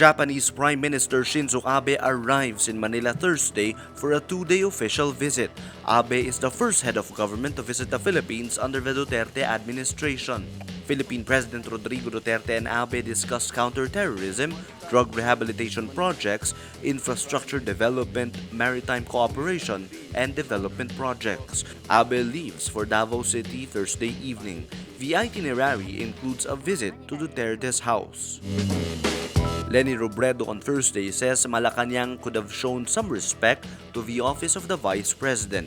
Japanese Prime Minister Shinzo Abe arrives in Manila Thursday for a two-day official visit. Abe is the first head of government to visit the Philippines under the Duterte administration. Philippine President Rodrigo Duterte and Abe discussed counterterrorism, drug rehabilitation projects, infrastructure development, maritime cooperation, and development projects. Abe leaves for Davao City Thursday evening. The itinerary includes a visit to Duterte's house. Leni Robredo on Thursday says Malacanang could have shown some respect to the office of the Vice President.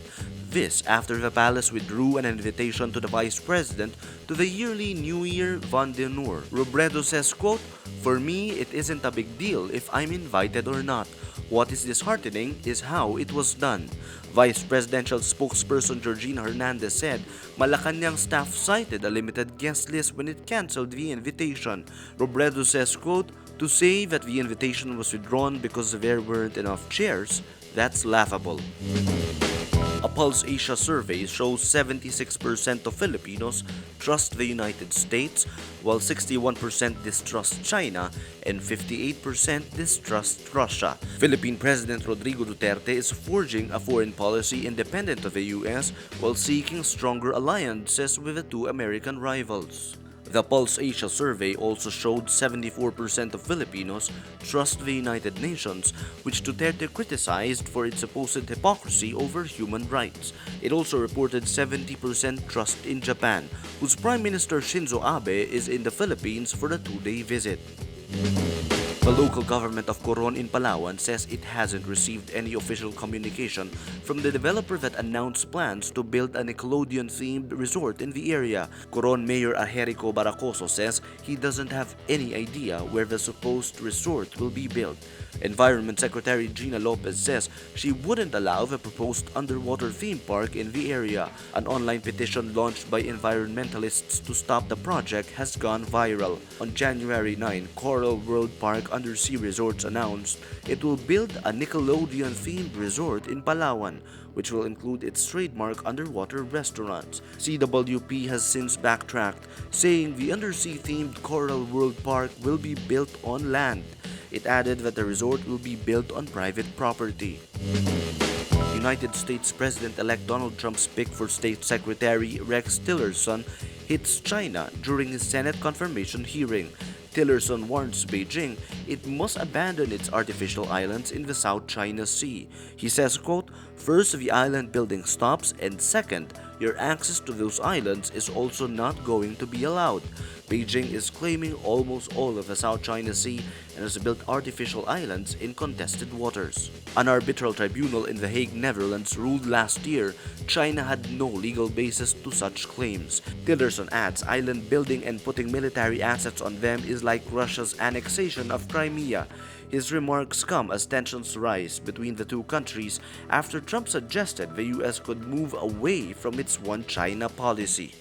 This after the palace withdrew an invitation to the Vice President to the yearly New Year Vendonneur. Robredo says, quote, "For me, it isn't a big deal if I'm invited or not. What is disheartening is how it was done." Vice Presidential spokesperson Georgina Hernandez said Malacanang staff cited a limited guest list when it cancelled the invitation. Robredo says, quote, "To say that the invitation was withdrawn because there weren't enough chairs, that's laughable." A Pulse Asia survey shows 76% of Filipinos trust the United States, while 61% distrust China and 58% distrust Russia. Philippine President Rodrigo Duterte is forging a foreign policy independent of the US while seeking stronger alliances with the two American rivals. The Pulse Asia survey also showed 74% of Filipinos trust the United Nations, which Duterte criticized for its supposed hypocrisy over human rights. It also reported 70% trust in Japan, whose Prime Minister Shinzo Abe is in the Philippines for a two-day visit. The local government of Coron in Palawan says it hasn't received any official communication from the developer that announced plans to build a Nickelodeon-themed resort in the area. Coron Mayor Ajerico Baracoso says he doesn't have any idea where the supposed resort will be built. Environment Secretary Gina Lopez says she wouldn't allow the proposed underwater theme park in the area. An online petition launched by environmentalists to stop the project has gone viral. On January 9, Coral World Park Undersea Resorts announced it will build a Nickelodeon-themed resort in Palawan, which will include its trademark underwater restaurants. CWP has since backtracked, saying the undersea-themed Coral World Park will be built on land. It added that the resort will be built on private property. United States President-elect Donald Trump's pick for State Secretary Rex Tillerson hits China during his Senate confirmation hearing. Tillerson warns Beijing it must abandon its artificial islands in the South China Sea. He says, quote, "First, the island building stops, and second, your access to those islands is also not going to be allowed." Beijing is claiming almost all of the South China Sea and has built artificial islands in contested waters. An arbitral tribunal in The Hague, Netherlands ruled last year China had no legal basis to such claims. Tillerson adds island building and putting military assets on them is like Russia's annexation of Crimea. His remarks come as tensions rise between the two countries after Trump suggested the US could move away from its one China policy.